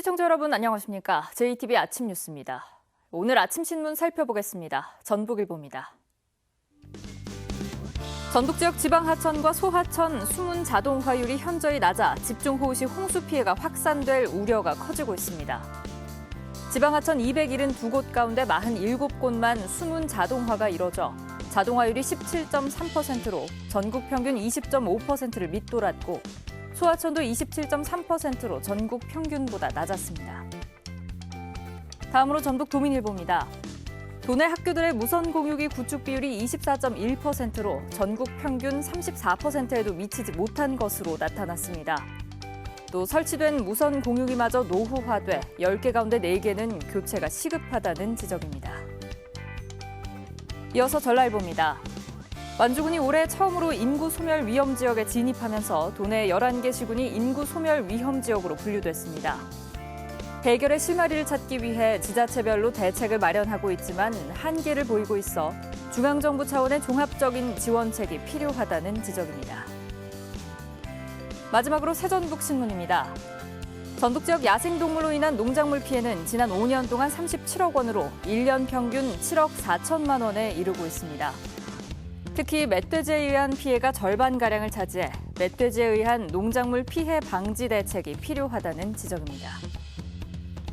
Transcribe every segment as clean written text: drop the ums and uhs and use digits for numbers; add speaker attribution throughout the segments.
Speaker 1: 시청자 여러분 안녕하십니까? JTBC 아침 뉴스입니다. 오늘 아침 신문 살펴보겠습니다. 전북일보입니다. 전북 지역 지방 하천과 소하천 수문 자동 화율이 현저히 낮아 집중호우 시 홍수 피해가 확산될 우려가 커지고 있습니다. 지방 하천 272곳 가운데 47곳만 수문 자동화가 이뤄져 자동화율이 17.3%로 전국 평균 20.5%를 밑돌았고 소하천도 27.3%로 전국 평균보다 낮았습니다. 다음으로 전북 도민일보입니다. 도내 학교들의 무선 공유기 구축 비율이 24.1%로 전국 평균 34%에도 미치지 못한 것으로 나타났습니다. 또 설치된 무선 공유기마저 노후화돼 10개 가운데 4개는 교체가 시급하다는 지적입니다. 이어서 전라일보입니다. 완주군이 올해 처음으로 인구 소멸 위험 지역에 진입하면서 도내 11개 시군이 인구 소멸 위험 지역으로 분류됐습니다. 해결의 실마리를 찾기 위해 지자체별로 대책을 마련하고 있지만 한계를 보이고 있어 중앙정부 차원의 종합적인 지원책이 필요하다는 지적입니다. 마지막으로 새전북 신문입니다. 전북 지역 야생동물로 인한 농작물 피해는 지난 5년 동안 37억 원으로 1년 평균 7억 4천만 원에 이르고 있습니다. 특히 멧돼지에 의한 피해가 절반가량을 차지해 멧돼지에 의한 농작물 피해 방지 대책이 필요하다는 지적입니다.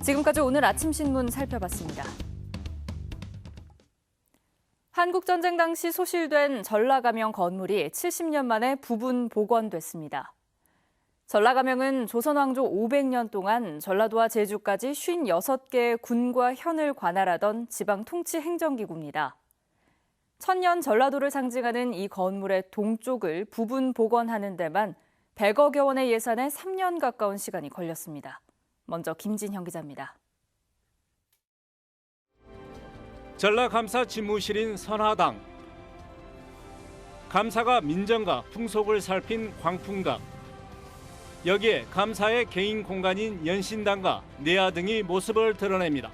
Speaker 1: 지금까지 오늘 아침 신문 살펴봤습니다. 한국전쟁 당시 소실된 전라가명 건물이 70년 만에 부분 복원됐습니다. 전라가명은 조선왕조 500년 동안 전라도와 제주까지 56개의 군과 현을 관할하던 지방 통치 행정기구입니다. 천년 전라도를 상징하는 이 건물의 동쪽을 부분 복원하는 데만 100억여 원의 예산에 3년 가까운 시간이 걸렸습니다. 먼저 김진형 기자입니다.
Speaker 2: 전라감사 집무실인 선화당. 감사가 민정과 풍속을 살핀 광풍각. 여기에 감사의 개인 공간인 연신당과 내야 등이 모습을 드러냅니다.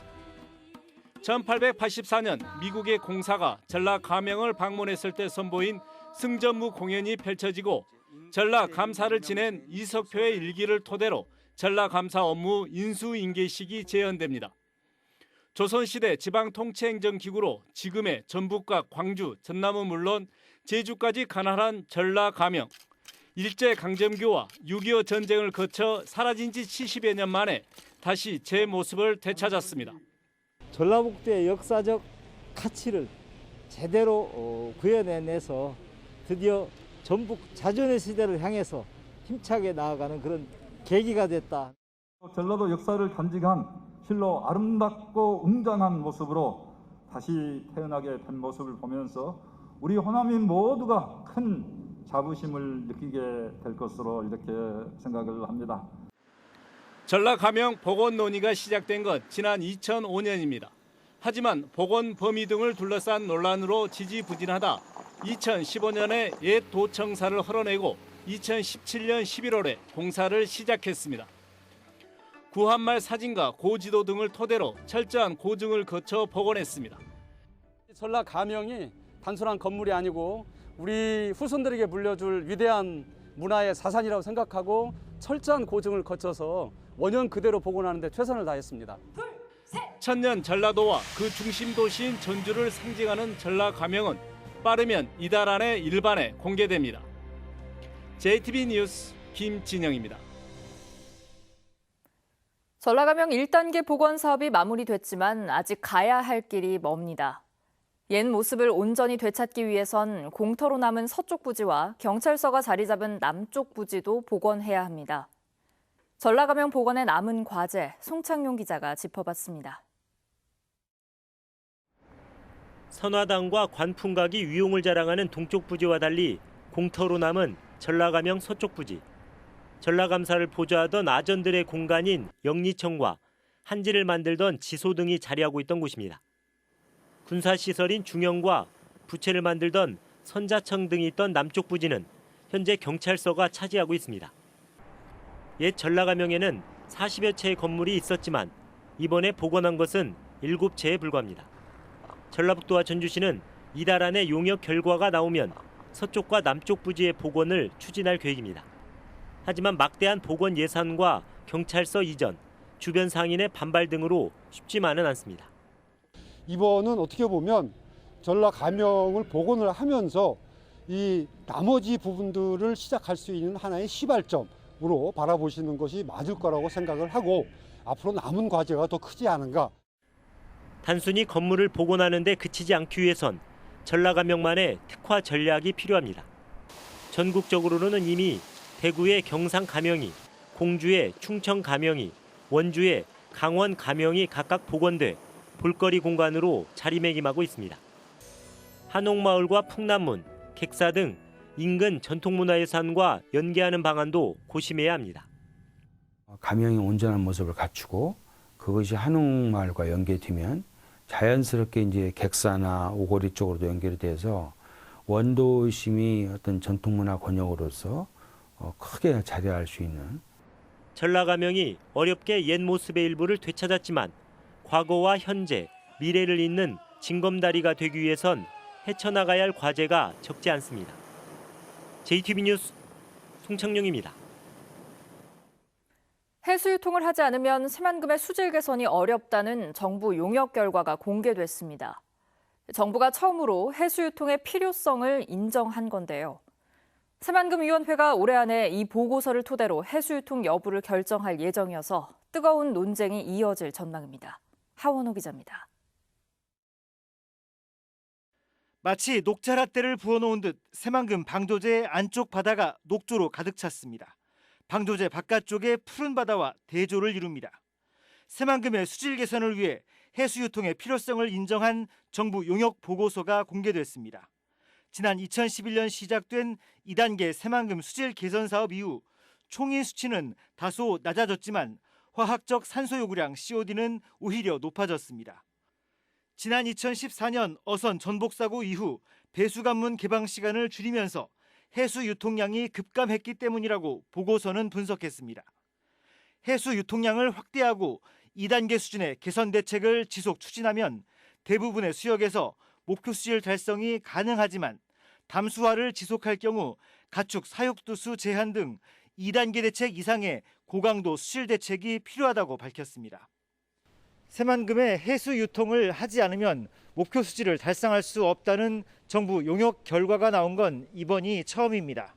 Speaker 2: 1884년 미국의 공사가 전라가명을 방문했을 때 선보인 승전무 공연이 펼쳐지고 전라감사를 지낸 이석표의 일기를 토대로 전라감사 업무 인수인계식이 재현됩니다. 조선시대 지방통치행정기구로 지금의 전북과 광주, 전남은 물론 제주까지 관할한 전라가명. 일제강점기와 6.25 전쟁을 거쳐 사라진 지 70여 년 만에 다시 제 모습을 되찾았습니다.
Speaker 3: 전라북도의 역사적 가치를 제대로 구현해내서 드디어 전북 자존의 시대를 향해서 힘차게 나아가는 그런 계기가 됐다.
Speaker 4: 전라도 역사를 간직한 실로 아름답고 웅장한 모습으로 다시 태어나게 된 모습을 보면서 우리 호남인 모두가 큰 자부심을 느끼게 될 것으로 이렇게 생각을 합니다.
Speaker 2: 전라가명 복원 논의가 시작된 건 지난 2005년입니다. 하지만 복원 범위 등을 둘러싼 논란으로 지지부진하다 2015년에 옛 도청사를 헐어내고 2017년 11월에 공사를 시작했습니다. 구한말 사진과 고지도 등을 토대로 철저한 고증을 거쳐 복원했습니다.
Speaker 5: 전라가명이 단순한 건물이 아니고 우리 후손들에게 물려줄 위대한 문화의 자산이라고 생각하고 철저한 고증을 거쳐서 원형 그대로 복원하는 데 최선을 다했습니다.
Speaker 2: 천년 전라도와 그 중심 도시인 전주를 상징하는 전라가명은 빠르면 이달 안에 일반에 공개됩니다. JTBC 뉴스 김진영입니다.
Speaker 1: 전라가명 1단계 복원 사업이 마무리됐지만 아직 가야 할 길이 멉니다. 옛 모습을 온전히 되찾기 위해선 공터로 남은 서쪽 부지와 경찰서가 자리 잡은 남쪽 부지도 복원해야 합니다. 전라가명 복원의 남은 과제, 송창용 기자가 짚어봤습니다.
Speaker 6: 선화당과 관풍각이 위용을 자랑하는 동쪽 부지와 달리 공터로 남은 전라가명 서쪽 부지. 전라감사를 보좌하던 아전들의 공간인 영리청과 한지를 만들던 지소 등이 자리하고 있던 곳입니다. 군사시설인 중영과 부채를 만들던 선자청 등이 있던 남쪽 부지는 현재 경찰서가 차지하고 있습니다. 옛 전라가명에는 40여 채의 건물이 있었지만 이번에 복원한 것은 7채에 불과합니다. 전라북도와 전주시는 이달 안에 용역 결과가 나오면 서쪽과 남쪽 부지의 복원을 추진할 계획입니다. 하지만 막대한 복원 예산과 경찰서 이전, 주변 상인의 반발 등으로 쉽지만은 않습니다.
Speaker 7: 이번은 어떻게 보면 전라 감영을 복원을 하면서 이 나머지 부분들을 시작할 수 있는 하나의 시발점으로 바라보시는 것이 맞을 거라고 생각을 하고 앞으로 남은 과제가 더 크지 않은가.
Speaker 6: 단순히 건물을 복원하는 데 그치지 않기 위해선 전라감영만의 특화 전략이 필요합니다. 전국적으로는 이미 대구의 경상감영이, 공주의 충청감영이, 원주의 강원감영이 각각 복원돼 볼거리 공간으로 자리매김하고 있습니다. 한옥마을과 풍남문, 객사 등 인근 전통문화유산과 연계하는 방안도 고심해야 합니다.
Speaker 8: 감영의 온전한 모습을 갖추고 그것이 한옥마을과 연계되면 자연스럽게 이제 객사나 오거리 쪽으로도 연결이 돼서 원도심이 어떤 전통문화 권역으로서 크게 자리할 수 있는.
Speaker 6: 전라감영이 어렵게 옛 모습의 일부를 되찾았지만 과거와 현재, 미래를 잇는 징검다리가 되기 위해선 헤쳐나가야 할 과제가 적지 않습니다. JTB 뉴스 송창용입니다.
Speaker 1: 해수유통을 하지 않으면 새만금의 수질 개선이 어렵다는 정부 용역 결과가 공개됐습니다. 정부가 처음으로 해수유통의 필요성을 인정한 건데요. 새만금위원회가 올해 안에 이 보고서를 토대로 해수유통 여부를 결정할 예정이어서 뜨거운 논쟁이 이어질 전망입니다. 하원호 기자입니다.
Speaker 9: 마치 녹차라떼를 부어놓은 듯 새만금 방조제 안쪽 바다가 녹조로 가득 찼습니다. 방조제 바깥쪽에 푸른 바다와 대조를 이룹니다. 새만금의 수질 개선을 위해 해수유통의 필요성을 인정한 정부 용역 보고서가 공개됐습니다. 지난 2011년 시작된 2단계 새만금 수질 개선 사업 이후 총인 수치는 다소 낮아졌지만 화학적 산소 요구량 COD는 오히려 높아졌습니다. 지난 2014년 어선 전복사고 이후 배수관문 개방 시간을 줄이면서 해수 유통량이 급감했기 때문이라고 보고서는 분석했습니다. 해수 유통량을 확대하고 2단계 수준의 개선 대책을 지속 추진하면 대부분의 수역에서 목표 수질 달성이 가능하지만 담수화를 지속할 경우 가축 사육두수 제한 등 2단계 대책 이상의 고강도 수질 대책이 필요하다고 밝혔습니다. 새만금의 해수 유통을 하지 않으면 목표 수질을 달성할 수 없다는 정부 용역 결과가 나온 건 이번이 처음입니다.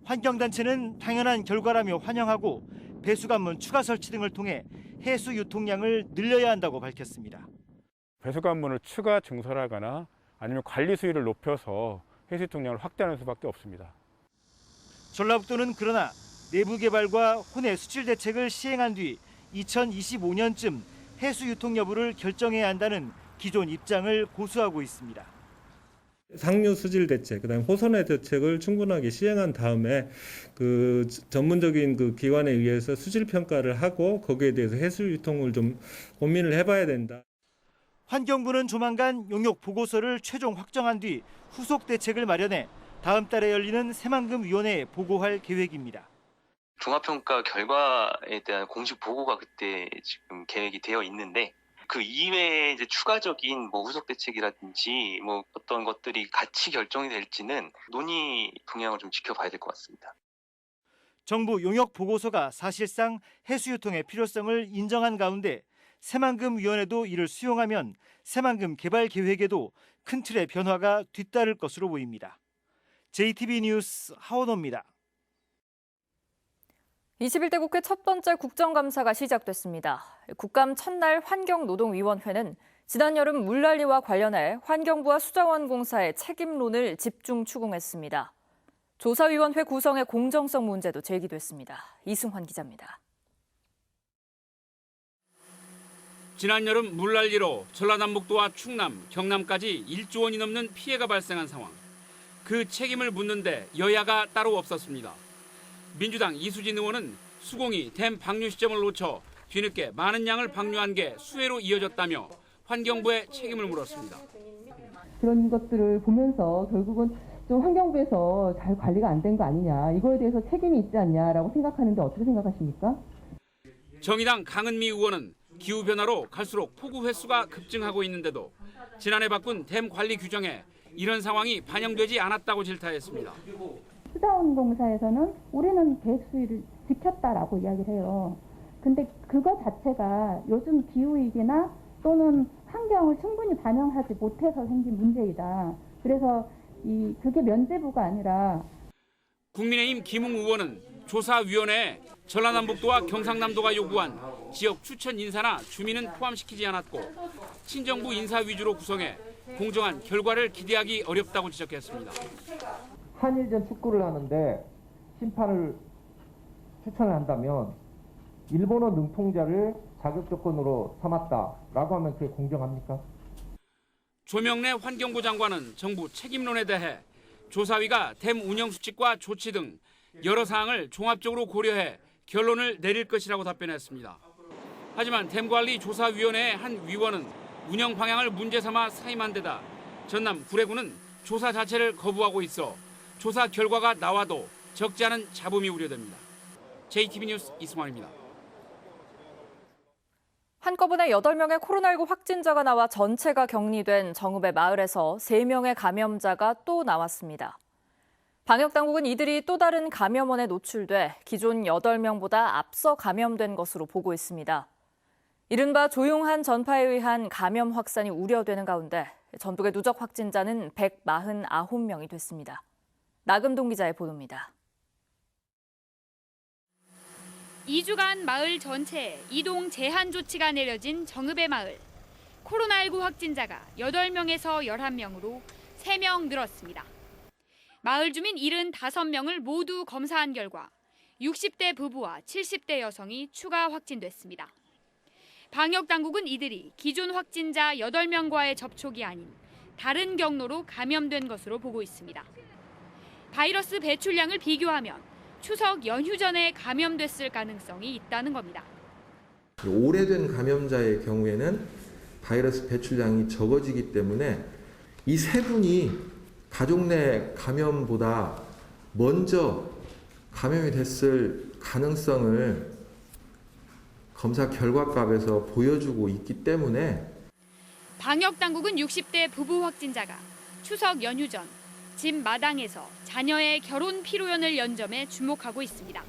Speaker 9: 환경단체는 당연한 결과라며 환영하고 배수관문 추가 설치 등을 통해 해수 유통량을 늘려야 한다고 밝혔습니다.
Speaker 10: 배수관문을 추가 증설하거나 아니면 관리 수위를 높여서 해수 유통량을 확대하는 수밖에 없습니다.
Speaker 9: 전라북도는 그러나 내부 개발과 혼의 수질 대책을 시행한 뒤 2025년쯤 해수 유통 여부를 결정해야 한다는 기존 입장을 고수하고 있습니다.
Speaker 11: 상류 수질 대책, 그다음에 호선의 대책을 충분하게 시행한 다음에 그 전문적인 그 기관에 의해서 수질 평가를 하고 거기에 대해서 해수 유통을 좀 고민을 해봐야 된다.
Speaker 9: 환경부는 조만간 용역 보고서를 최종 확정한 뒤 후속 대책을 마련해 다음 달에 열리는 새만금 위원회에 보고할 계획입니다.
Speaker 12: 종합평가 결과에 대한 공식 보고가 그때 지금 계획이 되어 있는데 그 이외에 이제 추가적인 후속 대책이라든지 어떤 것들이 같이 결정이 될지는 논의 동향을 좀 지켜봐야 될 것 같습니다.
Speaker 9: 정부 용역 보고서가 사실상 해수유통의 필요성을 인정한 가운데 새만금 위원회도 이를 수용하면 새만금 개발 계획에도 큰 틀의 변화가 뒤따를 것으로 보입니다. JTB 뉴스 하원호입니다.
Speaker 1: 21대 국회 첫 번째 국정감사가 시작됐습니다. 국감 첫날 환경노동위원회는 지난 여름 물난리와 관련해 환경부와 수자원공사의 책임론을 집중 추궁했습니다. 조사위원회 구성의 공정성 문제도 제기됐습니다. 이승환 기자입니다.
Speaker 13: 지난 여름 물난리로 전라남북도와 충남, 경남까지 1조 원이 넘는 피해가 발생한 상황. 그 책임을 묻는데 여야가 따로 없었습니다. 민주당 이수진 의원은 수공이 댐 방류 시점을 놓쳐 뒤늦게 많은 양을 방류한 게 수해로 이어졌다며 환경부에 책임을 물었습니다.
Speaker 14: 그런 것들을 보면서 결국은 좀 환경부에서 잘 관리가 안 된 거 아니냐, 이거에 대해서 책임이 있지 않냐라고 생각하는데 어떻게 생각하십니까?
Speaker 13: 정의당 강은미 의원은 기후변화로 갈수록 폭우 횟수가 급증하고 있는데도 지난해 바꾼 댐 관리 규정에 이런 상황이 반영되지 않았다고 질타했습니다.
Speaker 14: 수자원공사에서는 올해는 계획 수위를 지켰다라고 이야기를 해요.
Speaker 15: 근데 그거 자체가 요즘 기후위기나 또는 환경을 충분히 반영하지 못해서 생긴 문제이다. 그래서 그게 면제부가 아니라
Speaker 13: 국민의힘 김웅 의원은 조사위원회에 전라남북도와 경상남도가 요구한 지역 추천 인사나 주민은 포함시키지 않았고 친정부 인사 위주로 구성해 공정한 결과를 기대하기 어렵다고 지적했습니다.
Speaker 16: 한일전 축구를 하는데 심판을 추천을 한다면 일본어 능통자를 자격 조건으로 삼았다라고 하면 그게 공정합니까?
Speaker 13: 조명래 환경부 장관은 정부 책임론에 대해 조사위가 댐 운영 수칙과 조치 등 여러 사항을 종합적으로 고려해 결론을 내릴 것이라고 답변했습니다. 하지만 댐관리조사위원회의 한 위원은 운영 방향을 문제 삼아 사임한 데다 전남 구례구는 조사 자체를 거부하고 있어 조사 결과가 나와도 적지 않은 잡음이 우려됩니다. JTB 뉴스 이승환입니다.
Speaker 1: 한꺼번에 8명의 코로나19 확진자가 나와 전체가 격리된 정읍의 마을에서 3명의 감염자가 또 나왔습니다. 방역당국은 이들이 또 다른 감염원에 노출돼 기존 8명보다 앞서 감염된 것으로 보고 있습니다. 이른바 조용한 전파에 의한 감염 확산이 우려되는 가운데 전북의 누적 확진자는 149명이 됐습니다. 나금동 기자의 보도입니다.
Speaker 17: 2주간 마을 전체에 이동 제한 조치가 내려진 정읍의 마을. 코로나19 확진자가 8명에서 11명으로 3명 늘었습니다. 마을 주민 75명을 모두 검사한 결과 60대 부부와 70대 여성이 추가 확진됐습니다. 방역당국은 이들이 기존 확진자 8명과의 접촉이 아닌 다른 경로로 감염된 것으로 보고 있습니다. 바이러스 배출량을 비교하면 추석 연휴 전에 감염됐을 가능성이 있다는 겁니다.
Speaker 18: 오래된 감염자의 경우에는 바이러스 배출량이 적어지기 때문에 이 세 분이 가족 내 감염보다 먼저 감염이 됐을 가능성을 검사 결과값에서 보여주고 있기 때문에
Speaker 17: 방역당국은 60대 부부 확진자가 추석 연휴 전 집 마당에서 자녀의 결혼 피로연을 연점해 주목하고 있습니다.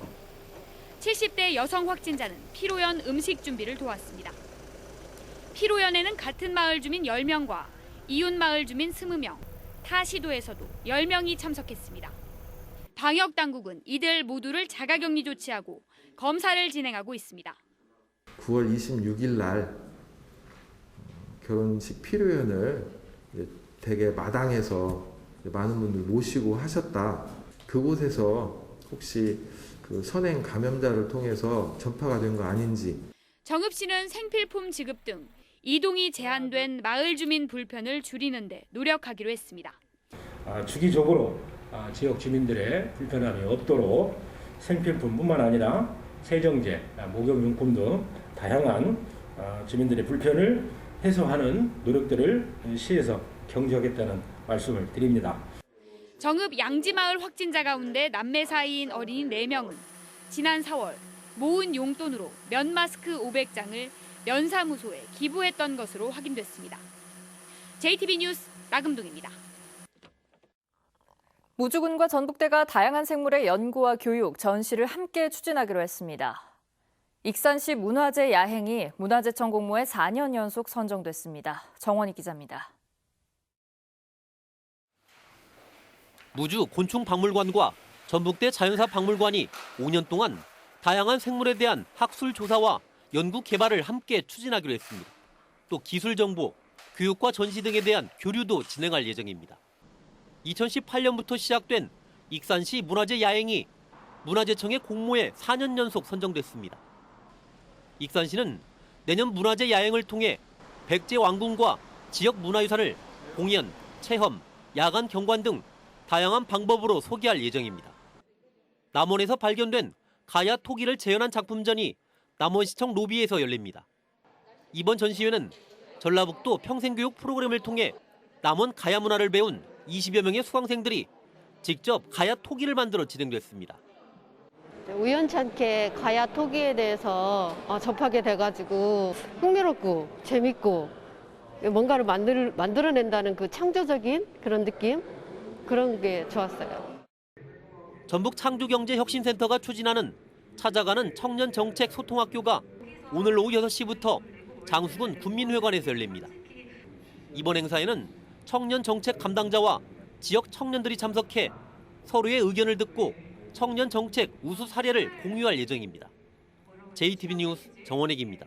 Speaker 17: 70대 여성 확진자는 피로연 음식 준비를 도왔습니다. 피로연에는 같은 마을 주민 10명과 이웃 마을 주민 20명, 타 시도에서도 10명이 참석했습니다. 방역당국은 이들 모두를 자가격리 조치하고 검사를 진행하고 있습니다.
Speaker 18: 9월 26일 날 결혼식 피로연을 대개 마당에서 많은 분들 모시고 하셨다. 그곳에서 혹시 그 선행 감염자를 통해서 전파가 된 거 아닌지.
Speaker 17: 정읍시는 생필품 지급 등 이동이 제한된 마을 주민 불편을 줄이는 데 노력하기로 했습니다.
Speaker 19: 주기적으로 지역 주민들의 불편함이 없도록 생필품뿐만 아니라 세정제, 목욕용품 등 다양한 주민들의 불편을 해소하는 노력들을 시에서 경주하겠다는 말씀을 드립니다.
Speaker 17: 정읍 양지마을 확진자 가운데 남매 사이인 어린이 4명은 지난 4월 모은 용돈으로 면 마스크 500장을 면사무소에 기부했던 것으로 확인됐습니다. JTB 뉴스 나금동입니다.
Speaker 1: 무주군과 전북대가 다양한 생물의 연구와 교육, 전시를 함께 추진하기로 했습니다. 익산시 문화재 야행이 문화재청 공모에 4년 연속 선정됐습니다. 정원희 기자입니다.
Speaker 20: 무주 곤충박물관과 전북대 자연사 박물관이 5년 동안 다양한 생물에 대한 학술 조사와 연구 개발을 함께 추진하기로 했습니다. 또 기술 정보, 교육과 전시 등에 대한 교류도 진행할 예정입니다. 2018년부터 시작된 익산시 문화재 야행이 문화재청의 공모에 4년 연속 선정됐습니다. 익산시는 내년 문화재 야행을 통해 백제 왕궁과 지역 문화유산을 공연, 체험, 야간 경관 등 다양한 방법으로 소개할 예정입니다. 남원에서 발견된 가야 토기를 재현한 작품전이 남원시청 로비에서 열립니다. 이번 전시회는 전라북도 평생교육 프로그램을 통해 남원 가야 문화를 배운 20여 명의 수강생들이 직접 가야 토기를 만들어 진행됐습니다.
Speaker 21: 우연찮게 가야 토기에 대해서 접하게 돼가지고 흥미롭고 재밌고 뭔가를 만들어낸다는 그 창조적인 그런 느낌? 그런 게 좋았어요.
Speaker 20: 전북 창조경제혁신센터가 추진하는 찾아가는 청년정책 소통학교가 오늘 오후 6시부터 장수군 군민회관에서 열립니다. 이번 행사에는 청년정책 담당자와 지역 청년들이 참석해 서로의 의견을 듣고 청년정책 우수 사례를 공유할 예정입니다. JTB 뉴스 정원익입니다.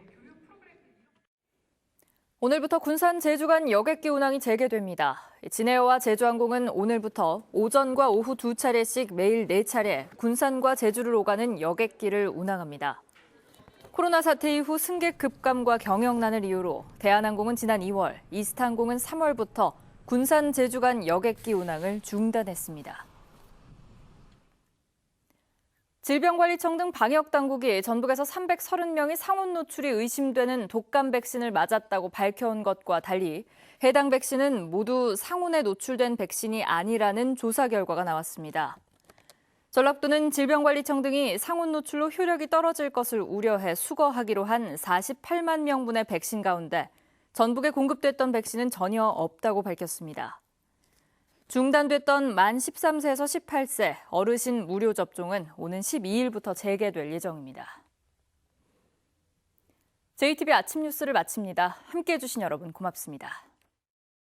Speaker 1: 오늘부터 군산 제주 간 여객기 운항이 재개됩니다. 진에어와 제주항공은 오늘부터 오전과 오후 2차례씩 매일 4차례 군산과 제주를 오가는 여객기를 운항합니다. 코로나 사태 이후 승객 급감과 경영난을 이유로 대한항공은 지난 2월, 이스타항공은 3월부터 군산 제주 간 여객기 운항을 중단했습니다. 질병관리청 등 방역당국이 전북에서 330명이 상온 노출이 의심되는 독감 백신을 맞았다고 밝혀온 것과 달리 해당 백신은 모두 상온에 노출된 백신이 아니라는 조사 결과가 나왔습니다. 전라북도는 질병관리청 등이 상온 노출로 효력이 떨어질 것을 우려해 수거하기로 한 48만 명분의 백신 가운데 전북에 공급됐던 백신은 전혀 없다고 밝혔습니다. 중단됐던 만 13세에서 18세 어르신 무료 접종은 오는 12일부터 재개될 예정입니다. JTB 아침 뉴스를 마칩니다. 함께해 주신 여러분 고맙습니다.